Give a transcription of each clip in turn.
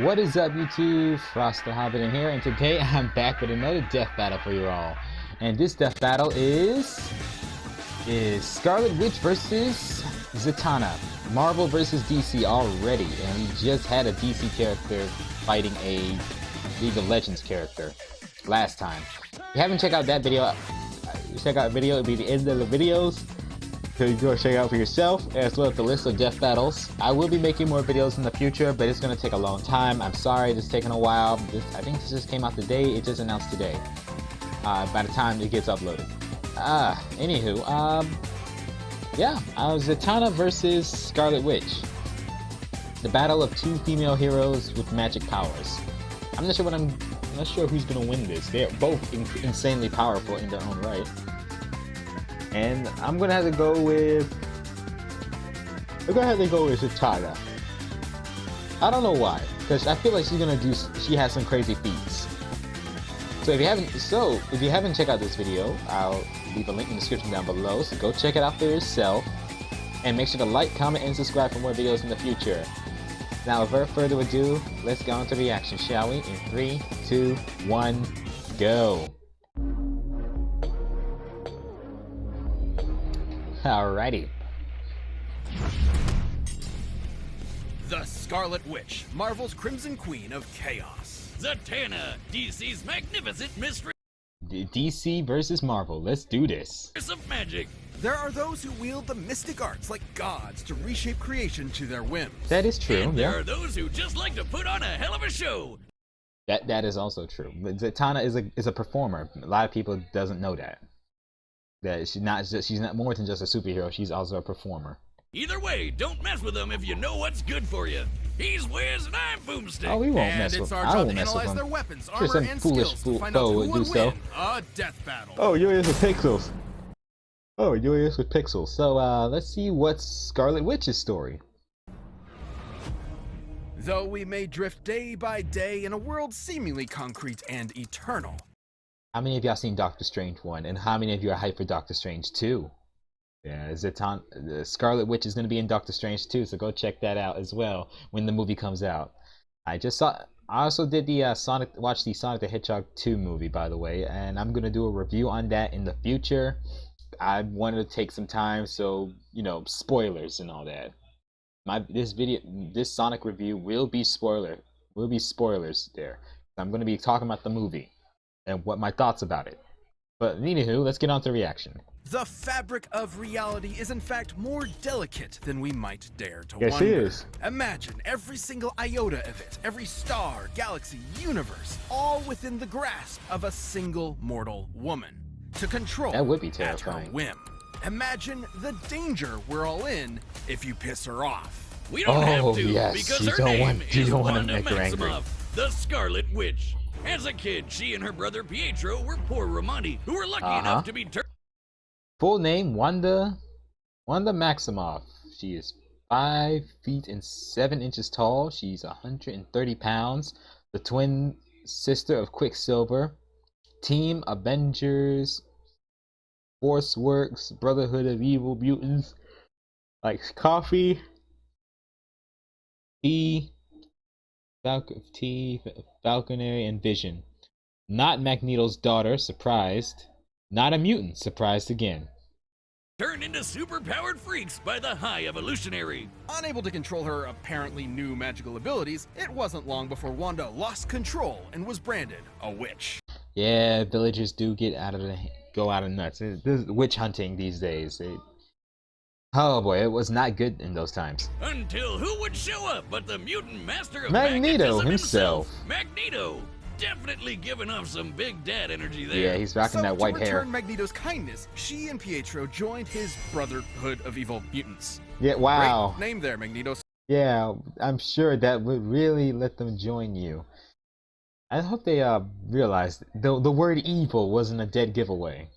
What is up, YouTube? Frost the Hobidon here, and today I'm back with another death battle for you all. And this death battle is Scarlet Witch versus Zatanna. Marvel versus DC already, and we just had a DC character fighting a League of Legends character last time. If you haven't checked out that video, check out the video. It'll be the end of the videos, so you go check it out for yourself, as well as the list of death battles. I will be making more videos in the future, but it's going to take a long time. I'm sorry, it's taking a while. I think this just came out today. It just announced today. By the time it gets uploaded. Anywho, yeah, Zatanna versus Scarlet Witch. The battle of two female heroes with magic powers. I'm not sure who's gonna win this. They're both insanely powerful in their own right. And I'm gonna have to go with Zatanna. I don't know why, because I feel like she has some crazy feats. So if you haven't checked out this video, I'll leave a link in the description down below, so go check it out for yourself. And make sure to like, comment, and subscribe for more videos in the future. Now, without further ado, let's go into reaction, shall we? In 3, 2, 1, go! Alrighty. The Scarlet Witch, Marvel's Crimson Queen of Chaos. Zatanna, DC's magnificent mistress DC versus Marvel. Let's do this. of magic. There are those who wield the mystic arts like gods to reshape creation to their whims. That is true. And there yeah. are those who just like to put on a hell of a show. That is also true. But Zatanna is a performer. A lot of people doesn't know that. That she's not more than just a superhero. She's also a performer. Either way, don't mess with them if you know what's good for you. He's Wiz and I'm Boomstick. Oh, we won't And mess it's with our them. I job won't to mess with analyze them. their weapons, Sure, armor, some and foolish skills to find out foe who would do would so. win a death battle. Oh, you're with pixels. Oh, you're with pixels. So let's see what's Scarlet Witch's story. Though we may drift day by day in a world seemingly concrete and eternal. How many of y'all seen Doctor Strange 1, and how many of you are hyped for Doctor Strange 2? Yeah, the Scarlet Witch is going to be in Doctor Strange 2, so go check that out as well when the movie comes out. I also did the watch the Sonic the Hedgehog 2 movie, by the way, and I'm going to do a review on that in the future. I wanted to take some time, so, you know, spoilers and all that. This Sonic review will be spoilers there. I'm going to be talking about the movie and what my thoughts about it. But anywho, let's get on to the reaction. The fabric of reality is in fact more delicate than we might dare to Yes, wonder. it is. Imagine every single iota of it, every star, galaxy, universe, all within the grasp of a single mortal woman. To control That would be at her terrifying. whim. Imagine the danger we're all in if you piss her off. We don't have to, yes, because you her don't name want- you is don't wanna Wanda make her angry. Maximoff, the Scarlet Witch. As a kid, she and her brother Pietro were poor Romani, who were lucky enough to be turned. Full name, Wanda Maximoff. She is 5 feet and 7 inches tall. She's 130 pounds. The twin sister of Quicksilver. Team Avengers, Force Works, Brotherhood of Evil Mutants, likes coffee, tea, Falconary, and Vision. Not Magneto's daughter, surprised. Not a mutant, surprised again. Turned into super-powered freaks by the High Evolutionary. Unable to control her apparently new magical abilities, it wasn't long before Wanda lost control and was branded a witch. Yeah, villagers do go out of nuts. This witch hunting these days. Oh boy, it was not good in those times. Until who would show up but the mutant master of Magneto magnetism himself. Magneto! Definitely giving off some big dad energy there. Yeah, he's rocking that white to hair. return Magneto's kindness, she and Pietro joined his Brotherhood of Evil Mutants. Yeah, wow. Great name there, Magneto. Yeah, I'm sure that would really let them join you. I hope they realized the word evil wasn't a dead giveaway.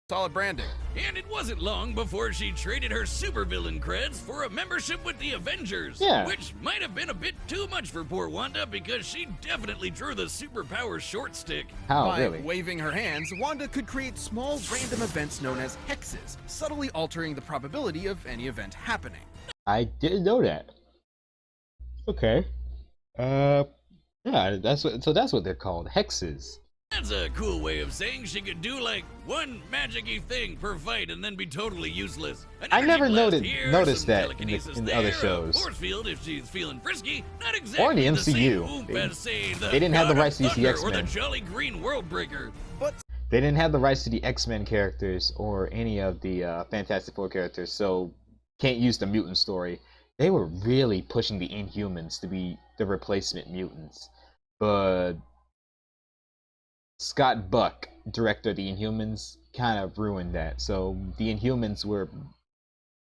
Solid branding. And it wasn't long before she traded her supervillain creds for a membership with the Avengers. Yeah. Which might have been a bit too much for poor Wanda because she definitely drew the superpower short stick. How, By really? waving her hands, Wanda could create small random events known as hexes, subtly altering the probability of any event happening. I didn't know that. Okay. Yeah, that's what they're called, hexes. That's a cool way of saying she could do like one magic-y thing per fight and then be totally useless. I never Here, noticed that telekinesis in the there, other a shows. force field if she's feeling frisky, not exactly Or the MCU. same oomph as, say, the They didn't have the God of rights to use the Thunder or the X-Men. Jolly Green World Breaker. But They didn't have the rights to the X-Men characters or any of the Fantastic Four characters, so can't use the mutant story. They were really pushing the Inhumans to be the replacement mutants. But Scott Buck, director of the Inhumans, kind of ruined that. So the Inhumans were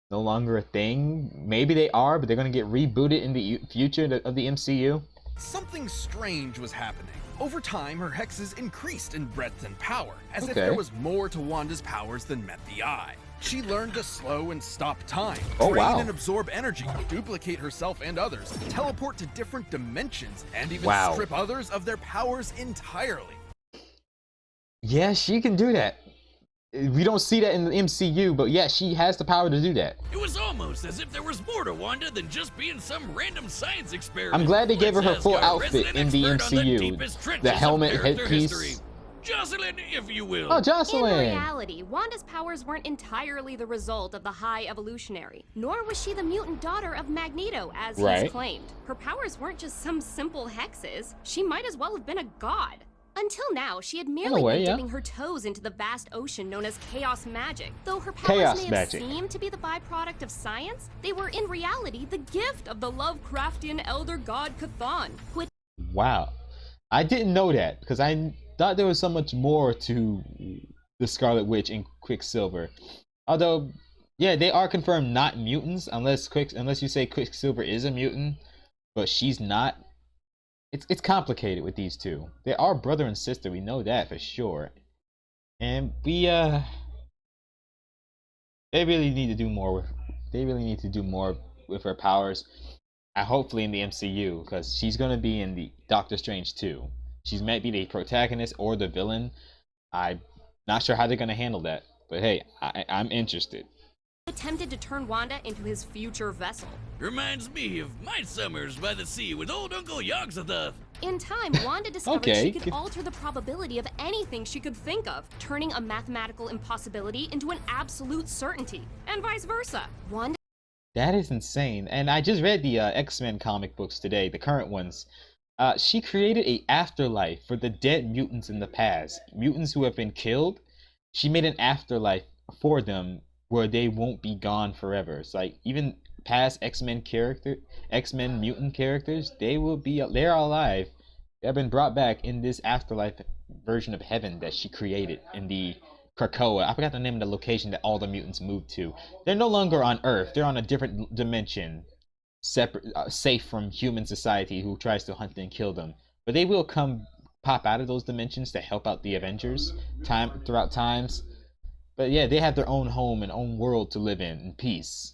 no longer a thing. Maybe they are, but they're going to get rebooted in the future of the MCU. something strange was happening. Over time, her hexes increased in breadth and power, as if Okay. there was more to Wanda's powers than met the eye. She learned to slow and stop time, Oh, drain wow. and absorb energy, duplicate herself and others, teleport to different dimensions, and even Wow. strip others of their powers entirely. Yeah, she can do that. We don't see that in the MCU, but yeah, she has the power to do that. It was almost as if there was more to Wanda than just being some random science experiment. I'm glad they gave her her Let's full ask our outfit resident in the expert on MCU. deepest trenches The of helmet, character headpiece. history. Jocelyn, if you will. Oh, In Jocelyn! reality, Wanda's powers weren't entirely the result of the High Evolutionary, nor was she the mutant daughter of Magneto, as Right. he's claimed. Her powers weren't just some simple hexes. She might as well have been a god. Until now, she had merely way, been yeah. dipping her toes into the vast ocean known as chaos magic. Though her powers Chaos may have magic. seemed to be the byproduct of science, they were in reality the gift of the Lovecraftian elder god Cthon, who had Wow. I didn't know that because I thought there was so much more to the Scarlet Witch and Quicksilver. Although, yeah, they are confirmed not mutants unless you say Quicksilver is a mutant, but she's not. It's complicated with these two. They are brother and sister, we know that for sure. And they really need to do more with her powers. Hopefully in the MCU, because she's gonna be in the Doctor Strange 2. She might be the protagonist or the villain. I'm not sure how they're gonna handle that, but hey, I'm interested. attempted to turn Wanda into his future vessel. Reminds me of my summers by the sea with old Uncle Yogg-Sothoth. In time, Wanda discovered Okay. she could alter the probability of anything she could think of, turning a mathematical impossibility into an absolute certainty, and vice versa. Wanda That is insane. And I just read the X-Men comic books today, the current ones. She created a afterlife for the dead mutants in the past. Mutants who have been killed, she made an afterlife for them where they won't be gone forever. It's like even past X-Men mutant characters, they're alive. They've been brought back in this afterlife version of heaven that she created in the Krakoa. I forgot the name of the location that all the mutants moved to. They're no longer on Earth. They're on a different dimension, separate, safe from human society who tries to hunt and kill them. But they will pop out of those dimensions to help out the Avengers throughout times. But yeah, they have their own home and own world to live in peace.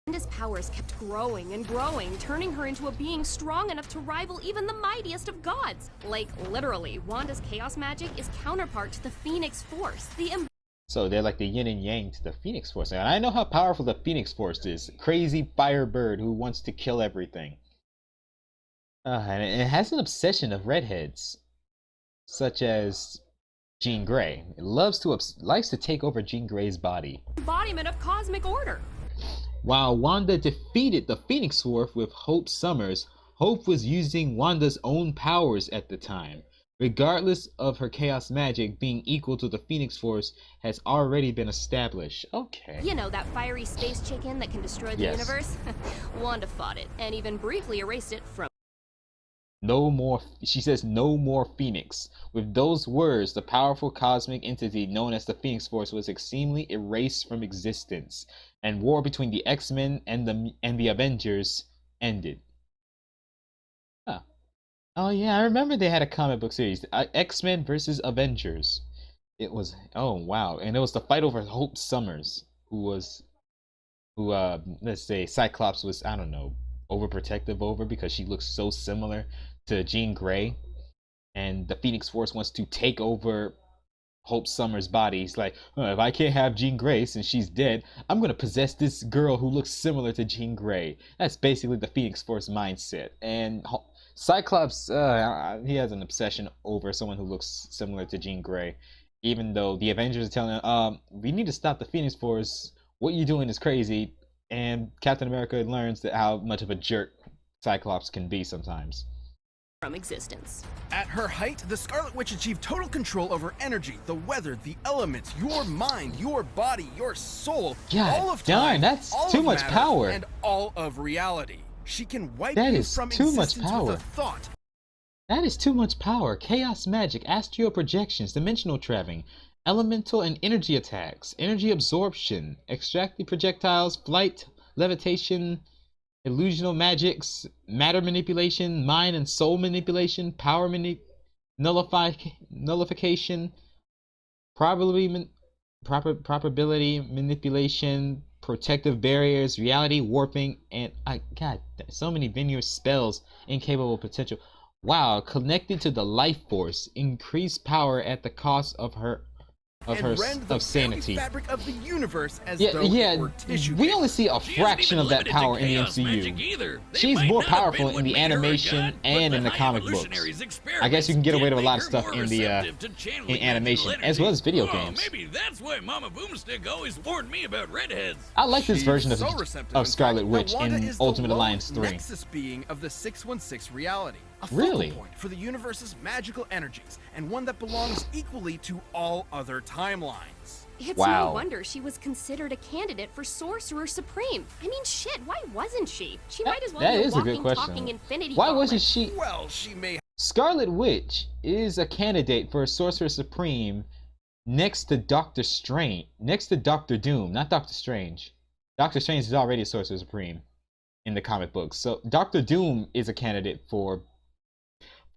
Wanda's powers kept growing and growing, turning her into a being strong enough to rival even the mightiest of gods. Like, literally, Wanda's chaos magic is counterpart to the Phoenix Force, So they're like the yin and yang to the Phoenix Force. And I know how powerful the Phoenix Force is. Crazy firebird who wants to kill everything. And it has an obsession of redheads, such as Jean Grey. It likes to take over Jean Grey's body. embodiment of cosmic order. While Wanda defeated the Phoenix Force with Hope Summers, Hope was using Wanda's own powers at the time. Regardless of her chaos magic being equal to the Phoenix Force has already been established. Okay. You know, that fiery space chicken that can destroy the Yes. universe? Wanda fought it, and even briefly erased it from No more, she says, no more Phoenix. With those words, the powerful cosmic entity known as the Phoenix Force was extremely erased from existence, and war between the X-Men and the Avengers ended. Huh. Oh yeah, I remember they had a comic book series, X-Men versus Avengers. It was, oh wow, and it was the fight over Hope Summers, let's say Cyclops was, I don't know, overprotective over because she looks so similar to Jean Grey, and the Phoenix Force wants to take over Hope Summers' body. He's like, if I can't have Jean Grey since she's dead, I'm gonna possess this girl who looks similar to Jean Grey. That's basically the Phoenix Force mindset. And Cyclops, he has an obsession over someone who looks similar to Jean Grey. Even though the Avengers are telling him, we need to stop the Phoenix Force. What you're doing is crazy. And Captain America learns that how much of a jerk Cyclops can be sometimes. From existence. At her height, the Scarlet Witch achieved total control over energy, the weather, the elements, your mind, your body, your soul, God, all of time, darn, that's all too of much matter, power. and all of reality. She can wipe That you is from too much existence power. with a thought. That is too much power. Chaos magic, astral projections, dimensional traveling, elemental and energy attacks, energy absorption, extracting projectiles, flight, levitation, illusional magics, matter manipulation, mind and soul manipulation, power nullification, probability manipulation, protective barriers, reality warping, and God, so many veneer spells, incapable potential. Wow, connected to the life force, increased power at the cost of her sanity. Fabric of the universe as Yeah, though yeah. it were tissue We paper. only see a She isn't fraction even of that limited power to in the chaos magic MCU. either. They She's might more not have powerful been in the what made her a animation god, but and the in the high comic books. evolutionaries' I guess you can get away experiments with a lot of make stuff her in more the receptive to channeling in animation magical as well as video energy. games. Maybe that's why Mama Boomstick always warned me about redheads. I like this She's version so receptive, in of fact, Scarlet that Witch Wanda in is the Ultimate lone Alliance 3. Nexus being of the 616 reality. A focal Really? point for the universe's magical energies, and one that belongs equally to all other timelines. It's Wow. no wonder she was considered a candidate for Sorcerer Supreme. I mean, shit, why wasn't she? She might as well That be a is a good walking, question. talking Infinity Why Gauntlet. wasn't she? Well, she may Scarlet Witch is a candidate for Sorcerer Supreme next to Doctor Strange, next to Doctor Doom, not Doctor Strange. Doctor Strange is already a Sorcerer Supreme in the comic books, so Doctor Doom is a candidate for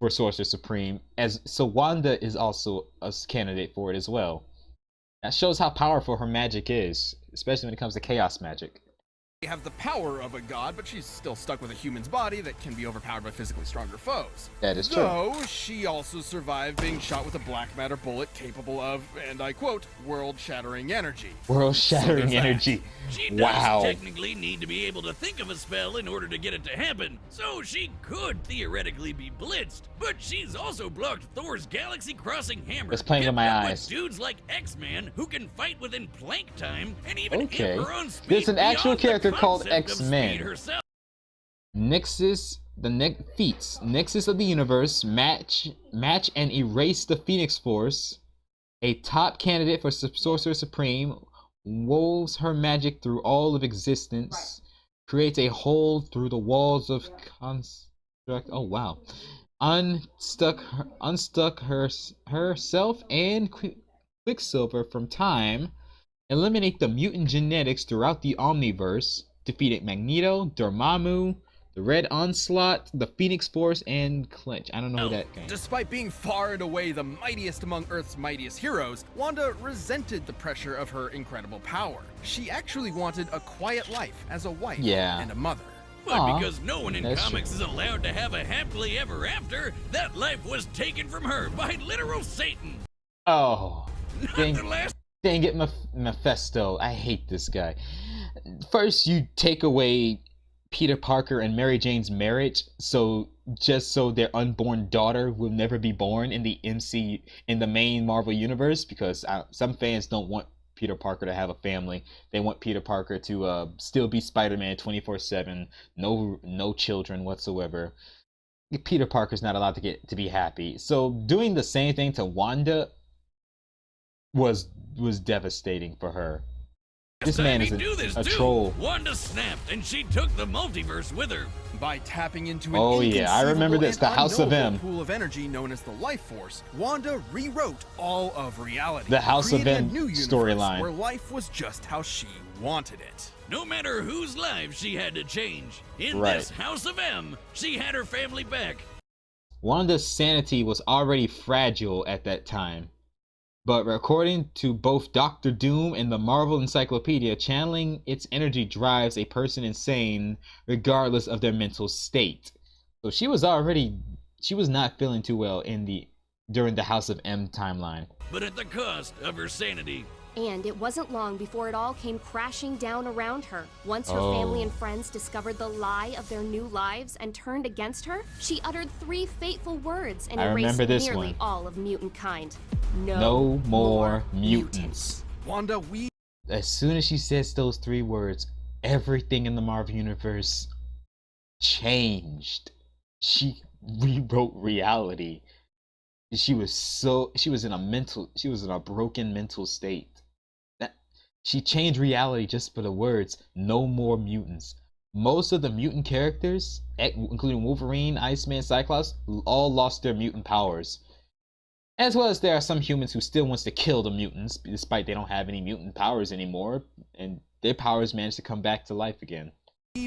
Sorcerer Supreme, so Wanda is also a candidate for it as well. That shows how powerful her magic is, especially when it comes to chaos magic. have the power of a god, but she's still stuck with a human's body that can be overpowered by physically stronger foes. That is true. Though she also survived being shot with a black matter bullet capable of, and I quote, world-shattering energy. World-shattering So there's that. energy. She does Wow. technically need to be able to think of a spell in order to get it to happen, so she could theoretically be blitzed. But she's also blocked Thor's galaxy-crossing hammer. It's playing in my kept up eyes. with dudes like X-Man who can fight within plank time, and even Okay. hit her own speed. There's an actual beyond the character called concept of X-Men. speed herself. Nexus, feats. Nexus of the universe, match and erase the Phoenix Force. A top candidate for Sorcerer Supreme, woves her magic through all of existence, creates a hole through the walls of construct. Oh wow! Unstuck herself and Quicksilver from time. Eliminate the mutant genetics throughout the Omniverse. Defeated Magneto, Dormammu, the Red Onslaught, the Phoenix Force, and Clinch. I don't know who that guy is. Despite being far and away the mightiest among Earth's mightiest heroes, Wanda resented the pressure of her incredible power. She actually wanted a quiet life as a wife and a mother. But Aw, because no one in that's comics is allowed to have a happily ever after, that life was taken from her by literal Satan. Oh, dang, The last dang it, Mephisto. I hate this guy. First, you take away Peter Parker and Mary Jane's marriage, just so their unborn daughter will never be born in the main Marvel universe, because some fans don't want Peter Parker to have a family. They want Peter Parker to still be Spider-Man 24/7, no children whatsoever. Peter Parker's not allowed to be happy. So doing the same thing to Wanda was devastating for her. This man is a troll. Wanda snapped, and she took the multiverse with her. By tapping into an Oh, yeah, I remember this, the inconceivable House of and M. pool of energy known as the Life Force, Wanda rewrote all of reality. The House of creating a M new universe storyline. where life was just how she wanted it. No matter whose lives she had to change, in Right. this House of M, she had her family back. Wanda's sanity was already fragile at that time. But according to both Doctor Doom and the Marvel Encyclopedia, channeling its energy drives a person insane regardless of their mental state. So she was not feeling too well during the House of M timeline. But at the cost of her sanity. And it wasn't long before it all came crashing down around her. Once her family and friends discovered the lie of their new lives and turned against her, she uttered 3 fateful words and erased nearly all of mutant kind. No more mutants. Wanda, as soon as she says those 3 words, everything in the Marvel Universe changed. She rewrote reality. She was in a broken mental state. She changed reality just for the words, no more mutants. Most of the mutant characters, including Wolverine, Iceman, Cyclops, all lost their mutant powers. As well as there are some humans who still wants to kill the mutants, despite they don't have any mutant powers anymore, and their powers managed to come back to life again.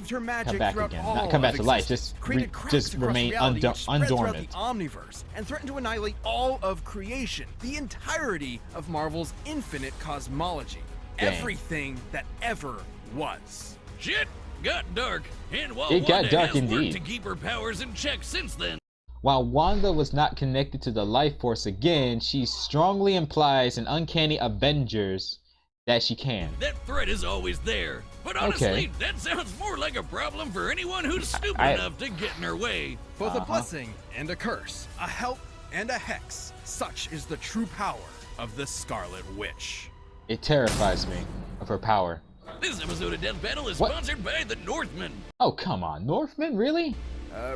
Her magic come back again. Not come back to life, just remain undormant. The omniverse and threaten to annihilate all of creation, the entirety of Marvel's infinite cosmology. Dang. Everything that ever was. Shit got dark, and while it got dark indeed. To keep her powers in check since then. While Wanda was not connected to the life force again, she strongly implies in Uncanny Avengers that she can. That threat is always there, but honestly, that sounds more like a problem for anyone who's stupid enough to get in her way. Both a blessing and a curse, a help and a hex. Such is the true power of the Scarlet Witch. It terrifies me of her power. This episode of Death Battle is sponsored by the Northmen. Oh, come on. Northmen? Really?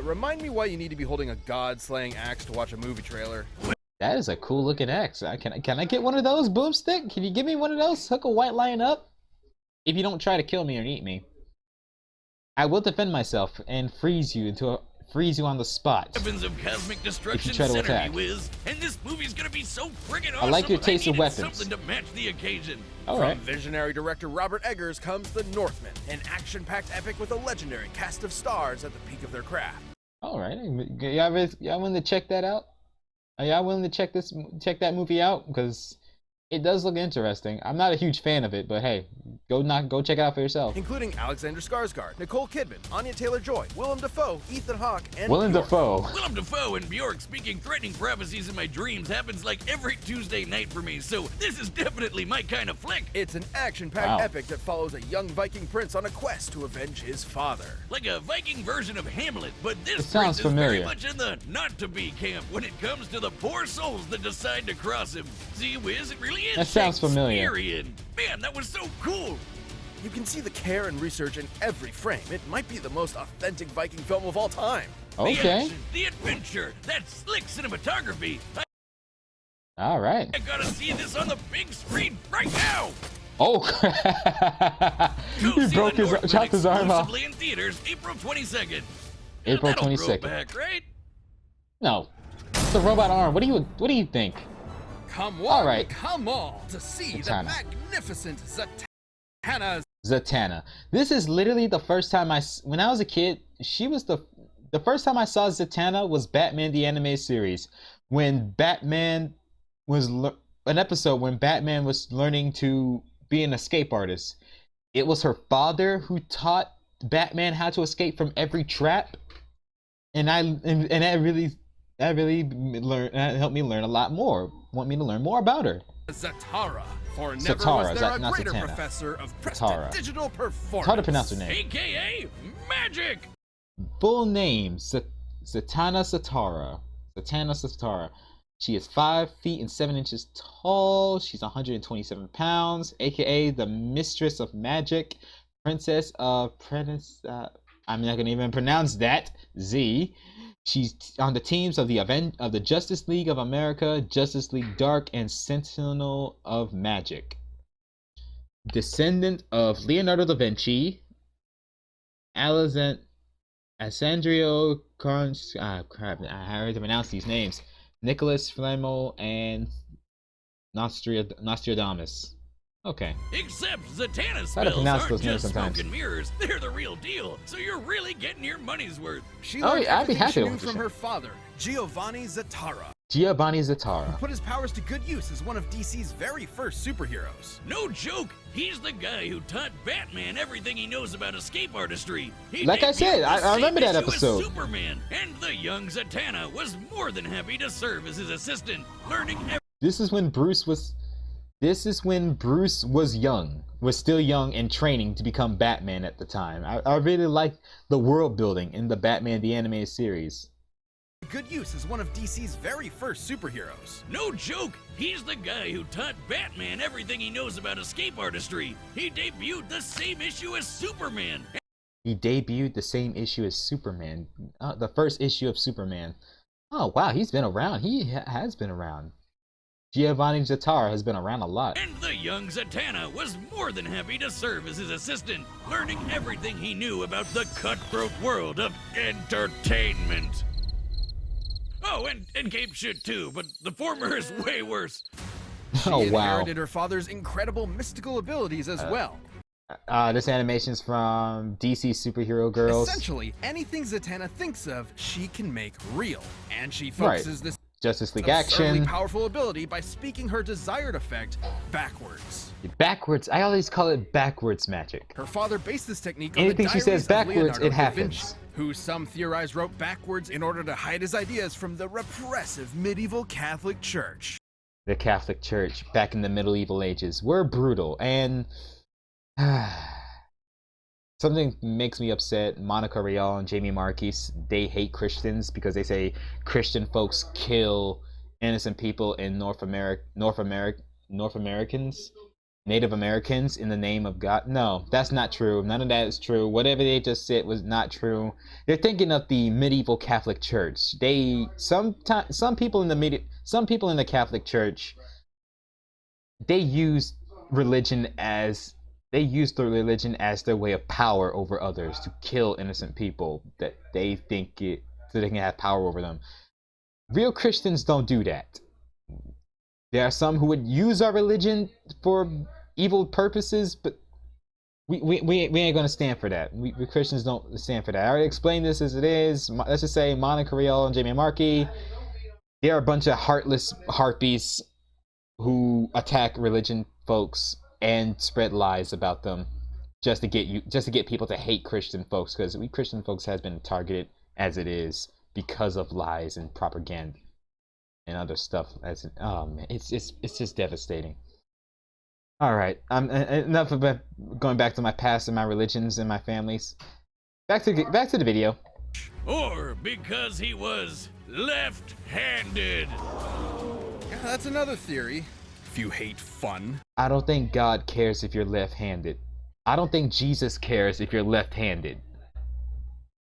Remind me why you need to be holding a god-slaying axe to watch a movie trailer. That is a cool looking axe. Can I get one of those, Boomstick? Can you give me one of those? Hook a white lion up? If you don't try to kill me or eat me, I will defend myself and freeze you on the spot. Weapons of cosmic destruction, if you try to attack. Whiz, and this movie's gonna be so friggin' awesome. I like your taste of weapons. Something to match the occasion. From visionary director Robert Eggers comes The Northman, an action-packed epic with a legendary cast of stars at the peak of their craft. All right, y'all willing to check that out? Are y'all willing to check that movie out? Because it does look interesting. I'm not a huge fan of it, but hey, go check it out for yourself. Including Alexander Skarsgård, Nicole Kidman, Anya Taylor-Joy, Willem Dafoe, Ethan Hawke, and Willem Dafoe and Bjork speaking threatening prophecies in my dreams happens like every Tuesday night for me, so this is definitely my kind of flick. It's an action-packed epic that follows a young Viking prince on a quest to avenge his father. Like a Viking version of Hamlet, but this prince is very much in the not-to-be camp when it comes to the poor souls that decide to cross him. See, Wiz, it really is. That sounds familiar. Man, that was so cool. You can see the care and research in every frame. It might be the most authentic Viking film of all time. Okay. The action, the adventure, that slick cinematography. All right. I gotta see this on the big screen right now. Oh, he chopped his arm off. In theaters, April 22nd. April 22nd. Back, right? No, it's the robot arm. What do you think? Come on to see Zatanna. The magnificent Zatanna. Zatanna. This is literally the first time when I was a kid, she was the first time I saw Zatanna was Batman the Animated Series. When Batman was an episode when Batman was learning to be an escape artist. It was her father who taught Batman how to escape from every trap. And that really helped me learn a lot more. Want me to learn more about her. Zatara, for never Zatara, was there a not greater Zatanna. Professor of Zatara. Digital Performance. It's hard to pronounce her name. AKA Magic. Full name, Zatanna Zatara. Zatanna Zatara. She is 5 feet and 7 inches tall. She's 127 pounds, aka the Mistress of Magic, Princess of I'm not gonna even pronounce that. Z. She's on the teams of the Justice League of America, Justice League Dark, and Sentinel of Magic. Descendant of Leonardo da Vinci, Alessandro I heard to pronounce these names. Nicholas Flamel and Nostradamus. Okay. Except Zatanna's Try to spells pronounce aren't those names just sometimes. smoke and mirrors. They're the real deal. So you're really getting your money's worth. She learned I'd be everything happy she to knew from her father, Giovanni Zatara. Giovanni Zatara. Who put his powers to good use as one of DC's very first superheroes. No joke. He's the guy who taught Batman everything he knows about escape artistry. Like I said, I remember that episode. Superman, and the young Zatanna was more than happy to serve as his assistant, learning everything. This is when Bruce was This is when Bruce was still young and training to become Batman at the time. I really like the world building in the Batman the Animated Series. Good use as one of DC's very first superheroes. No joke, he's the guy who taught Batman everything he knows about escape artistry. He debuted the same issue as Superman. He debuted the same issue as Superman, the first issue of Superman. Oh wow, he's been around. He has been around. Giovanni Zatanna has been around a lot. And the young Zatanna was more than happy to serve as his assistant, learning everything he knew about the cutthroat world of entertainment. Oh, and Cape shit too, but the former is way worse. She Oh wow. inherited her father's incredible mystical abilities as well. This animation's from DC Superhero Girls. Essentially, anything Zatanna thinks of, she can make real. And she focuses this Justice League absurdly Action. powerful ability by speaking her desired effect backwards. Backwards. I always call it backwards magic. Her father based this technique on Anything the she says diaries of backwards, Leonardo it da Vinci, happens. who some theorize wrote backwards in order to hide his ideas from the repressive medieval Catholic Church. The Catholic Church back in the medieval ages were brutal, and something makes me upset. Monica Rial and Jamie Marquis, they hate Christians because they say Christian folks kill innocent people in North Americans, Native Americans in the name of God. No, that's not true. None of that is true. Whatever they just said was not true. They're thinking of the medieval Catholic Church. Some people in the Catholic Church, they used religion as their way of power over others, to kill innocent people that they think so they can have power over them. Real Christians don't do that. There are some who would use our religion for evil purposes, but we ain't gonna stand for that. We Christians don't stand for that. I already explained this as it is. Let's just say Monica Rial and Jamie Marquis, they are a bunch of heartless harpies who attack religion folks and spread lies about them just to get people to hate Christian folks, because we Christian folks has been targeted as it is because of lies and propaganda and other stuff. Oh man, it's just devastating. All right, enough about going back to my past and my religions and my families. Back to the video. Or because he was left-handed. Yeah, that's another theory. If you hate fun. I don't think God cares if you're left-handed. I don't think Jesus cares if you're left-handed.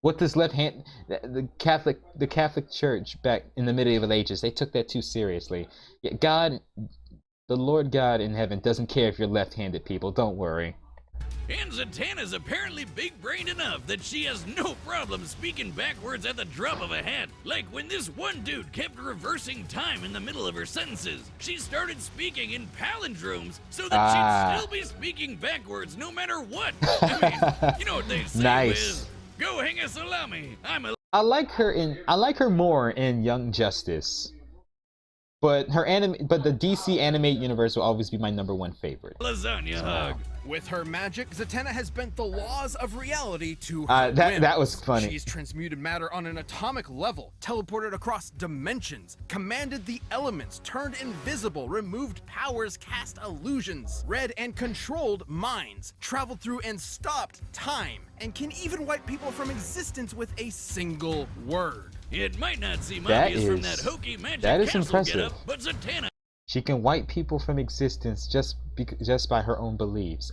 What does left-hand? The Catholic Church back in the medieval ages, they took that too seriously. Yet God, the Lord God in heaven, doesn't care if you're left-handed, people. Don't worry. And Zatanna's apparently big-brained enough that she has no problem speaking backwards at the drop of a hat. Like when this one dude kept reversing time in the middle of her sentences. She started speaking in palindromes so that she'd still be speaking backwards no matter what. I mean, you know what they say Nice. with, go hang a salami. I like her more in Young Justice. But the DC animated universe will always be my #1 favorite. Lasagna hug. With her magic, Zatanna has bent the laws of reality to her whim. That was funny. She's transmuted matter on an atomic level, teleported across dimensions, commanded the elements, turned invisible, removed powers, cast illusions, read and controlled minds, traveled through and stopped time, and can even wipe people from existence with a single word. It might not seem obvious from that hokey magic castle impressive. getup, but Zatanna She can wipe people from existence just by her own beliefs.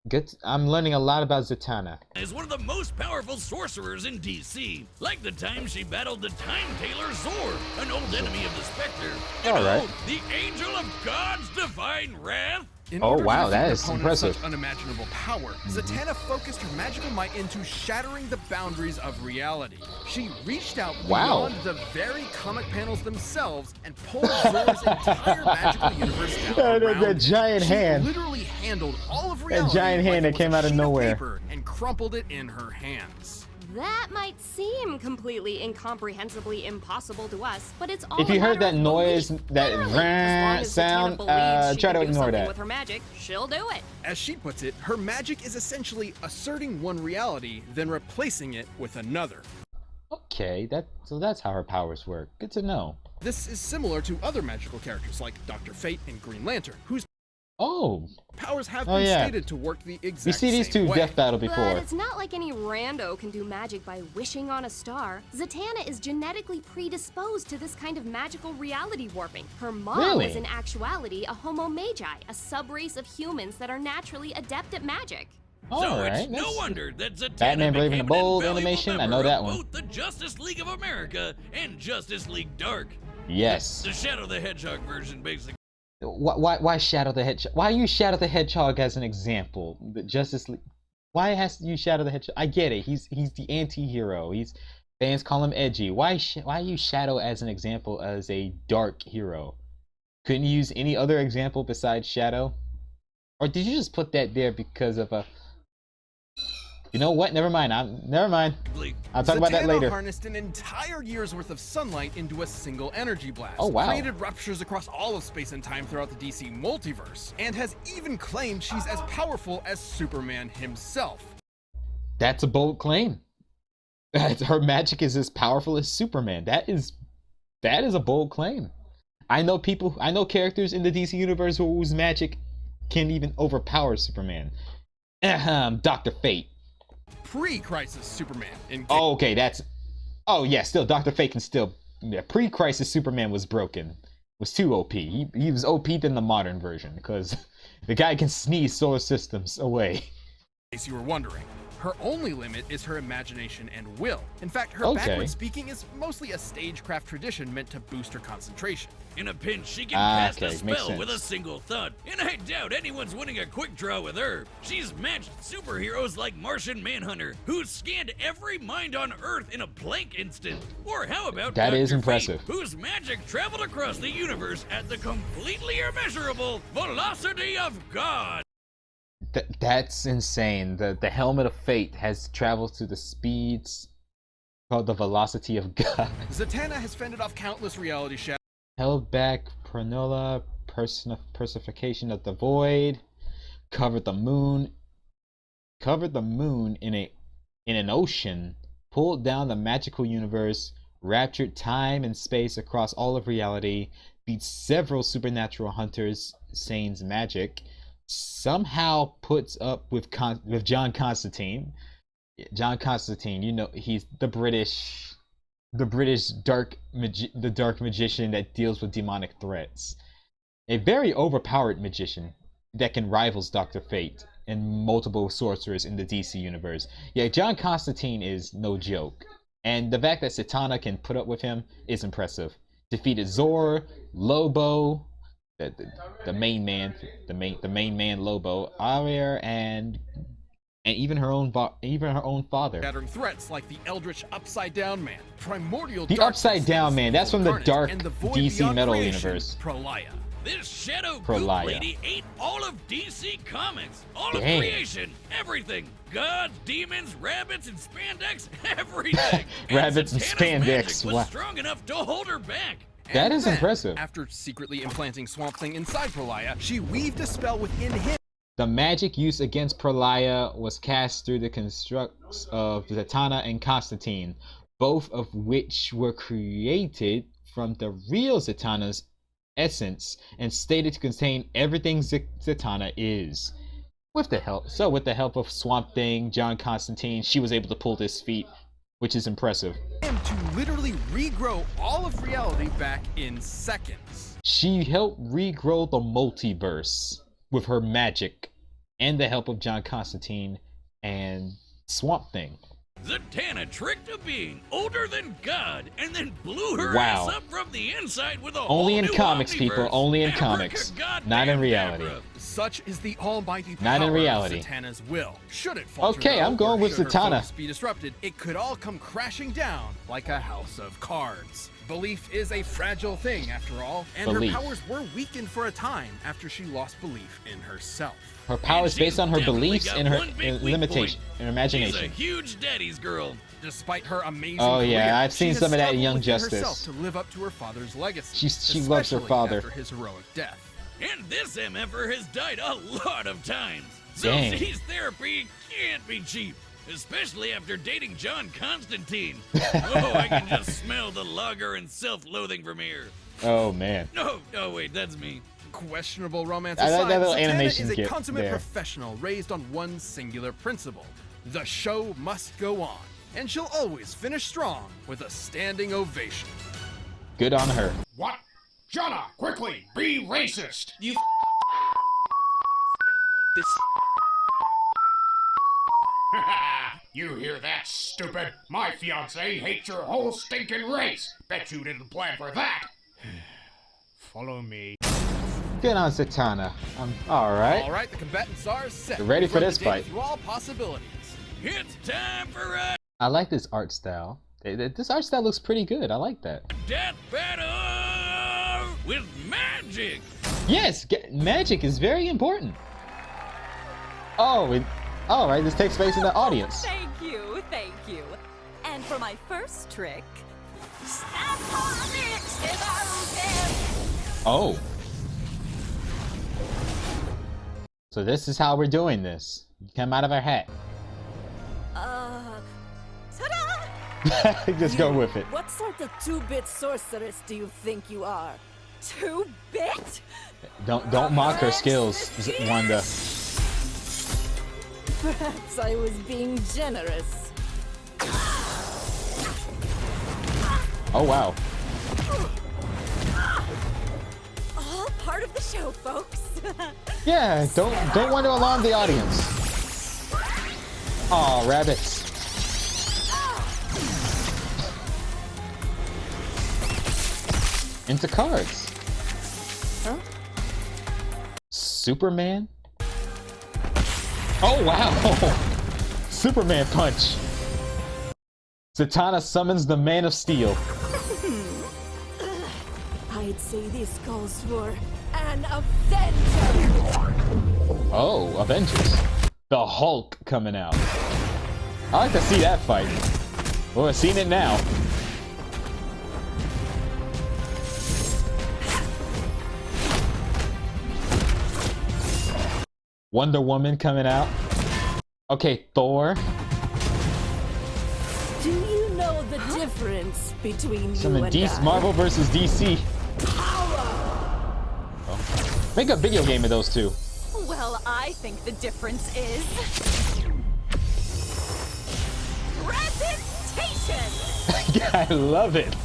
Good. I'm learning a lot about Zatanna. is one of the most powerful sorcerers in DC. Like the time she battled the Time Tailor Zor, an old enemy of the Spectre. You know, right. the Angel of God's divine wrath. In Oh, order to wow, defeat that her is opponent impressive. with such unimaginable power, Zatanna focused her magical might into shattering the boundaries of reality. She reached out Wow. beyond the very comic panels themselves and pulled Zor's entire magical universe down around That it. giant She hand. literally handled all of reality giant hand like that it came was out a of sheet nowhere. paper and crumpled it in her hands. That might seem completely incomprehensibly impossible to us, but it's all If you a heard matter that of noise, belief. that Literally, rah as long as Zatanna sound, believes she try to can do ignore something that. with her magic, she'll do it. As she puts it, her magic is essentially asserting one reality, then replacing it with another. Okay, so that's how her powers work. Good to know. This is similar to other magical characters like Dr. Fate and Green Lantern, whose powers have been stated to work the exact same way. We see these two death battle before. But it's not like any rando can do magic by wishing on a star. Zatanna is genetically predisposed to this kind of magical reality warping. Her mom was in actuality a homo magi, a subrace of humans that are naturally adept at magic. So it's no wonder that Zatanna Batman Brave and the became Bold an invaluable animation. I member know that of one. both the Justice League of America and Justice League Dark. Yes. The Shadow the Hedgehog version, basically. Why Shadow the Hedgehog? Why use Shadow the Hedgehog as an example? The Justice League. Why has to use Shadow the Hedgehog? I get it. He's the anti-hero. Fans call him edgy. Why use Shadow as an example as a dark hero? Couldn't you use any other example besides Shadow? Or did you just put that there because of a? You know what? Never mind. Never mind. I'll talk about that later. Zatanna harnessed an entire year's worth of sunlight into a single energy blast. Oh, wow. Created ruptures across all of space and time throughout the DC multiverse, and has even claimed she's as powerful as Superman himself. That's a bold claim. Her magic is as powerful as Superman. That is a bold claim. I know characters in the DC universe whose magic can even overpower Superman. Dr. Fate. Pre-Crisis Superman. Still Dr. Fate can still. Yeah, pre-Crisis Superman was broken. Was too OP. He was OP than the modern version because the guy can sneeze solar systems away. In case you were wondering, her only limit is her imagination and will. In fact, her backward speaking is mostly a stagecraft tradition meant to boost her concentration. In a pinch, she can cast a spell with a single thud, and I doubt anyone's winning a quick draw with her. She's matched superheroes like Martian Manhunter, who scanned every mind on Earth in a blank instant. Or how about that Dr. is impressive. Fate, whose magic traveled across the universe at the completely immeasurable velocity of God. That's insane. The helmet of fate has traveled to the speeds called the velocity of God. Zatanna has fended off countless reality shadows. Held back Pranola, personification of the void, covered the moon in an ocean, pulled down the magical universe, raptured time and space across all of reality, beat several supernatural hunters, Sane's magic, somehow puts up with John Constantine. John Constantine, you know, he's the British dark magician that deals with demonic threats. A very overpowered magician that can rivals Dr. Fate and multiple sorcerers in the DC universe. Yeah, John Constantine is no joke. And the fact that Zatanna can put up with him is impressive. Defeated Zor, Lobo, the main man Lobo, Arier, and even her own father. Shattering threats like the Eldritch Upside Down Man, Primordial The Upside Down Man, that's from the dark DC Metal universe. Prolaya. This shadow goop lady ate all of DC Comics, all of creation, everything. Gods, demons, rabbits, and spandex, everything. Rabbits and Zatanna's spandex. magic was strong enough to hold her back. That is impressive. After secretly implanting Swamp Thing inside Prolaya, she weaved a spell within him. The magic used against Prolaya was cast through the constructs of Zatanna and Constantine, both of which were created from the real Zatanna's essence and stated to contain everything Zatanna is. With the help of Swamp Thing, John Constantine, she was able to pull this feat, which is impressive. To literally regrow all of reality back in seconds. She helped regrow the multiverse with her magic and the help of John Constantine and Swamp Thing. Zatanna tricked a being older than God and then blew her ass up from the inside with a only whole in new comics, omniverse. people. Only in comics. Not in reality. Such is the almighty power Not in reality. of Zatanna's will. Should it falter, okay, I'm going with Zatanna. Be disrupted, it could all come crashing down like a house of cards. Belief is a fragile thing, after all, and her powers were weakened for a time after she lost belief in herself. Her power is based on her beliefs and her limitation and imagination. She's a huge daddy's girl. Despite her amazing career, I've seen some of that in Young Justice. To live up to her father's legacy. She loves her father. After his heroic death. And this MFer has died a lot of times. So Dang. Z's therapy can't be cheap. especially after dating John Constantine. Oh, I can just smell the lager and self-loathing from here. Oh man. No, oh wait, that's me. Questionable romance I like aside, that little Zatanna animation is a kit consummate there. professional raised on one singular principle. The show must go on, and she'll always finish strong with a standing ovation. Good on her. What? Jonna, quickly, be racist! You this. You hear that, stupid? My fiancé hates your whole stinking race. Bet you didn't plan for that. Follow me. Good on Zatanna. Alright. All right, the combatants are set. You're ready for Run this the game fight. Through all possibilities. It's time for a I like this art style. This art style looks pretty good. I like that. death battle with magic. Yes, magic is very important. Oh, alright, this takes place in the audience. Thank you, thank you. And for my first trick, Oh. So this is how we're doing this. You come out of our hat. ta-da! Just go with it. What sort of two-bit sorceress do you think you are? Two-bit? Don't mock her skills, Wanda. Perhaps I was being generous. Oh wow. All part of the show, folks. Yeah, don't want to alarm the audience. Aw, rabbits. Into cards. Huh? Superman? Oh wow! Superman punch. Zatanna summons the Man of Steel. I'd say this calls for an Avenger. Oh, Avengers. The Hulk coming out. I like to see that fight. Well, I've seen it now. Wonder Woman coming out. Okay, Thor. Do you know the difference between Some you and DC, I? Marvel versus DC. Power! Oh. Make a video game of those two. Well, I think the difference is presentation. I love it.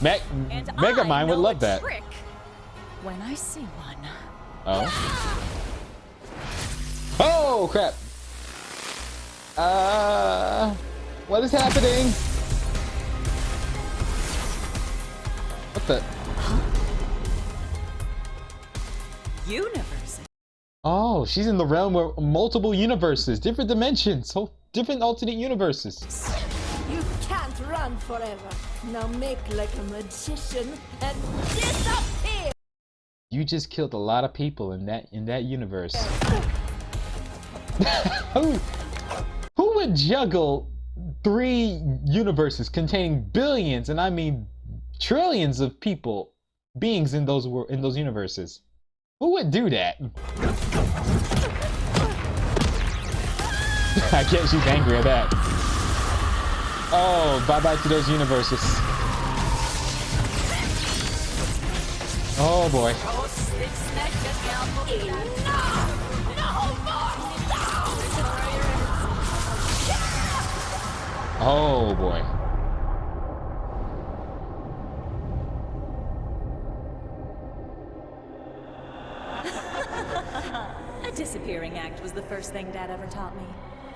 And Megamind I would know love a that. trick when I see one. Oh. Oh crap. What is happening? What the? Universe. Oh, she's in the realm where multiple universes, different dimensions, so different alternate universes. You can't run forever. Now make like a magician and disappear. You just killed a lot of people in that universe. Who would juggle 3 universes containing billions, and I mean trillions of people, beings in those universes? Who would do that? I guess she's angry at that. Oh, bye-bye to those universes. Oh boy. Oh boy. A disappearing act was the first thing Dad ever taught me.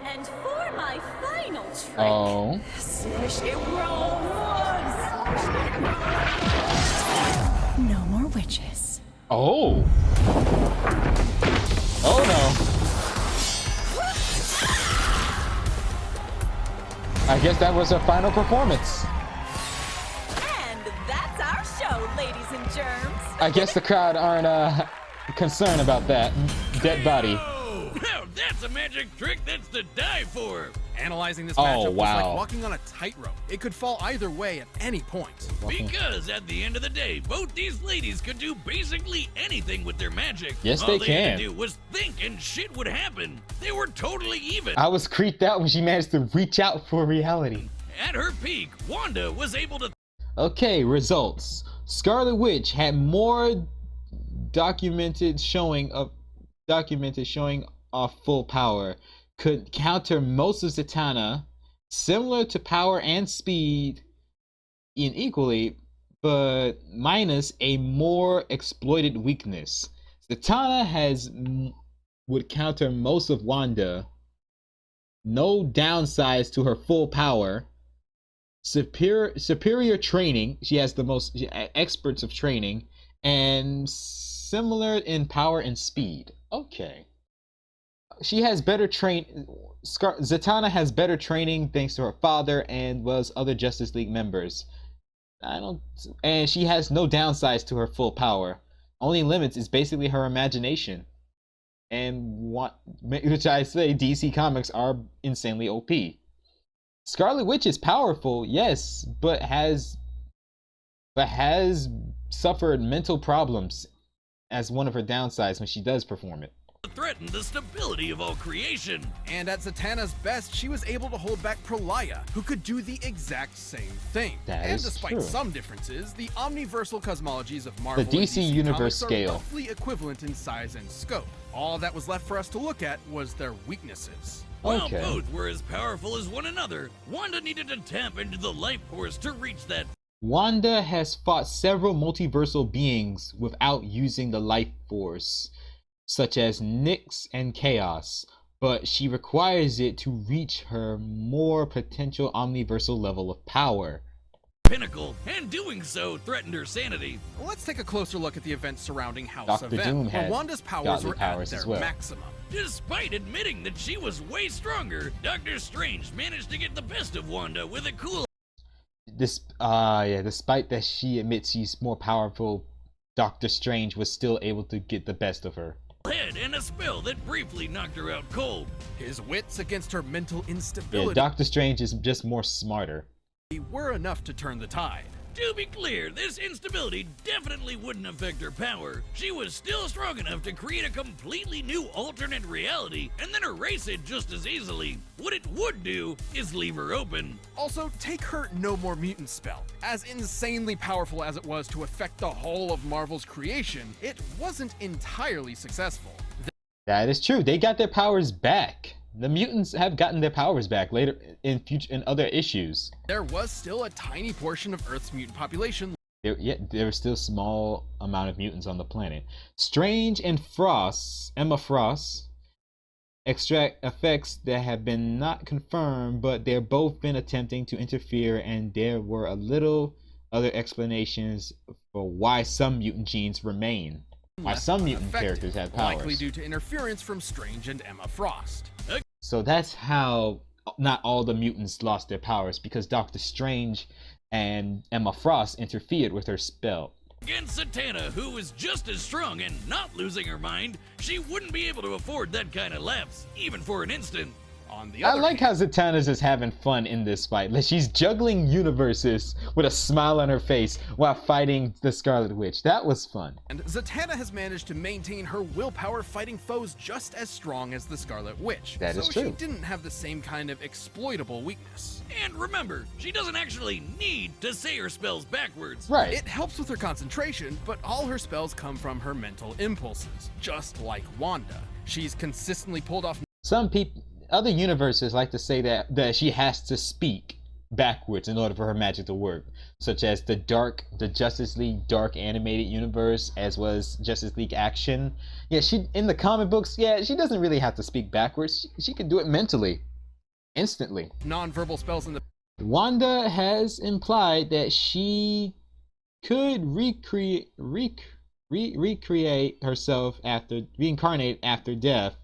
And for my final trick, Oh. no more witches. Oh. Oh no. I guess that was her final performance. And that's our show, ladies and germs. I guess the crowd aren't concerned about that dead body. Oh, now That's a magic trick that's to die for. Analyzing this Oh, matchup was wow. like walking on a tightrope. It could fall either way at any point. Because at the end of the day, both these ladies could do basically anything with their magic. Yes, All they had can. to do was think and shit would happen. They were totally even. I was creeped out when she managed to reach out for reality. At her peak, Wanda was able to Okay, results. Scarlet Witch had more documented showing of full power, could counter most of Zatanna, similar to power and speed in equally, but minus a more exploited weakness. Zatanna would counter most of Wanda, no downsides to her full power, superior training. She has the most experts of training, and similar in power and speed. Okay. She has better Zatanna has better training thanks to her father and was other Justice League members. And she has no downsides to her full power. Only limits is basically her imagination. Which I say DC Comics are insanely OP. Scarlet Witch is powerful, yes, but has suffered mental problems as one of her downsides when she does perform it. threaten the stability of all creation. And at Zatanna's best, she was able to hold back Prolaya, who could do the exact same thing. That is despite true. some differences, the omniversal cosmologies of Marvel The and DC universe comics scale. are roughly equivalent in size and scope. All that was left for us to look at was their weaknesses. While Okay. both were as powerful as one another, Wanda needed to tap into the life force to reach that Wanda has fought several multiversal beings without using the life force, such as Nyx and Chaos, but she requires it to reach her more potential omniversal level of power. pinnacle, and doing so threatened her sanity. Let's take a closer look at the events surrounding House Dr. of M, Doom where had Wanda's powers godly were powers at as their well. maximum. Despite admitting that she was way stronger, Doctor Strange managed to get the best of Wanda with a cool Despite that she admits she's more powerful, Doctor Strange was still able to get the best of her. head and a spell that briefly knocked her out cold. His wits against her mental Yeah, instability Doctor Strange is just more smarter. were enough to turn the tide. To be clear, this instability definitely wouldn't affect her power. She was still strong enough to create a completely new alternate reality and then erase it just as easily. What it would do is leave her open. Also, take her No More Mutant spell. As insanely powerful as it was to affect the whole of Marvel's creation, it wasn't entirely successful. That is true. They got their powers back. The mutants have gotten their powers back later in other issues. There was still a tiny portion of Earth's mutant population. There was still a small amount of mutants on the planet. Strange and Emma Frost, extract effects that have been not confirmed, but they're both been attempting to interfere, and there were a little other explanations for why some mutant genes remain. Why left some mutant unaffected, characters have powers. likely due to interference from Strange and Emma Frost. So that's how not all the mutants lost their powers, because Doctor Strange and Emma Frost interfered with her spell. Against Zatanna, who was just as strong and not losing her mind, she wouldn't be able to afford that kind of lapse, even for an instant. On the I other like hand, how Zatanna's just having fun in this fight. Like, she's juggling universes with a smile on her face while fighting the Scarlet Witch. That was fun. and Zatanna has managed to maintain her willpower fighting foes just as strong as the Scarlet Witch. That so is she true. didn't have the same kind of exploitable weakness. And remember, she doesn't actually need to say her spells backwards. Right. It helps with her concentration, but all her spells come from her mental impulses, just like Wanda. She's consistently pulled off Other universes like to say that she has to speak backwards in order for her magic to work, such as the Justice League Dark animated universe, as well as Justice League Action. Yeah, she in the comic books, she doesn't really have to speak backwards. She can do it mentally, instantly. nonverbal spells in the Wanda has implied that she could recreate herself reincarnate after death,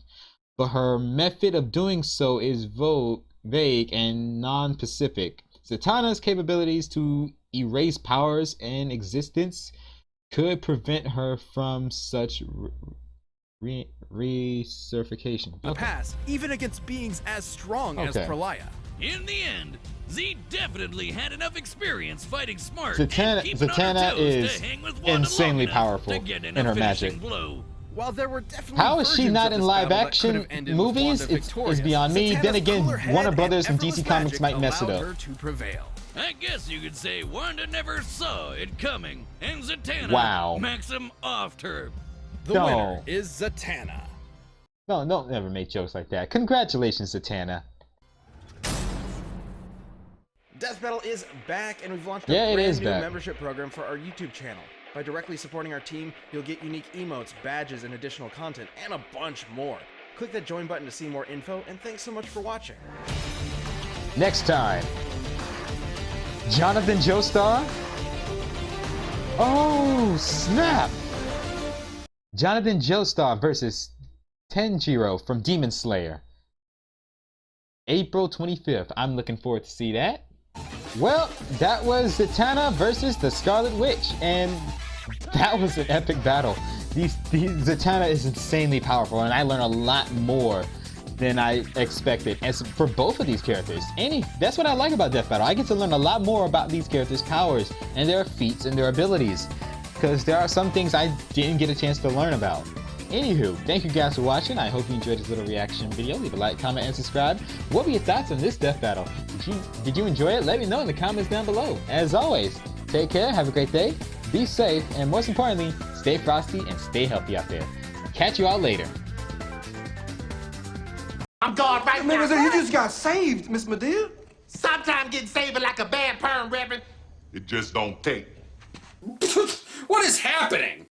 but her method of doing so is vague and non-specific. Zatanna's capabilities to erase powers and existence could prevent her from such Resurfication. The past, even against beings as strong as Okay. Pralaya. In the end, Z definitely had enough experience fighting smart Zatanna- and keeping on her Zatanna toes is to hang with Wanda long insanely enough powerful to get in her a finishing magic. blow. While there were definitely How is she versions not of in this live battle that action could have ended with movies? Wanda It's victorious, beyond me. Zatanna's Then again, cooler head Warner and Brothers and DC effortless Comics magic might mess it allowed up. her to prevail. I guess you could say Wanda never saw it coming, and Zatanna Wow. Maxim offed her. The No. winner is Zatanna. No, don't ever make jokes like that. Congratulations, Zatanna. Death Battle is back, and we've launched Yeah, a it brand is new back. membership program for our YouTube channel. By directly supporting our team, you'll get unique emotes, badges, and additional content, and a bunch more. Click that join button to see more info, and thanks so much for watching. Next time, Jonathan Joestar. Oh, snap! Jonathan Joestar versus Tenjiro from Demon Slayer. April 25th. I'm looking forward to see that. Well, that was Zatanna versus the Scarlet Witch, and that was an epic battle. Zatanna is insanely powerful, and I learned a lot more than I expected. As for both of these characters, that's what I like about Death Battle. I get to learn a lot more about these characters' powers and their feats and their abilities, because there are some things I didn't get a chance to learn about. Anywho, thank you guys for watching. I hope you enjoyed this little reaction video. Leave a like, comment, and subscribe. What were your thoughts on this Death Battle? Did you enjoy it? Let me know in the comments down below. As always, take care, have a great day, be safe, and most importantly, stay frosty and stay healthy out there. Catch you all later. I'm God right now. You just got saved, Miss Medea. Sometimes getting saved like a bad perm, Reverend. It just don't take. What is happening?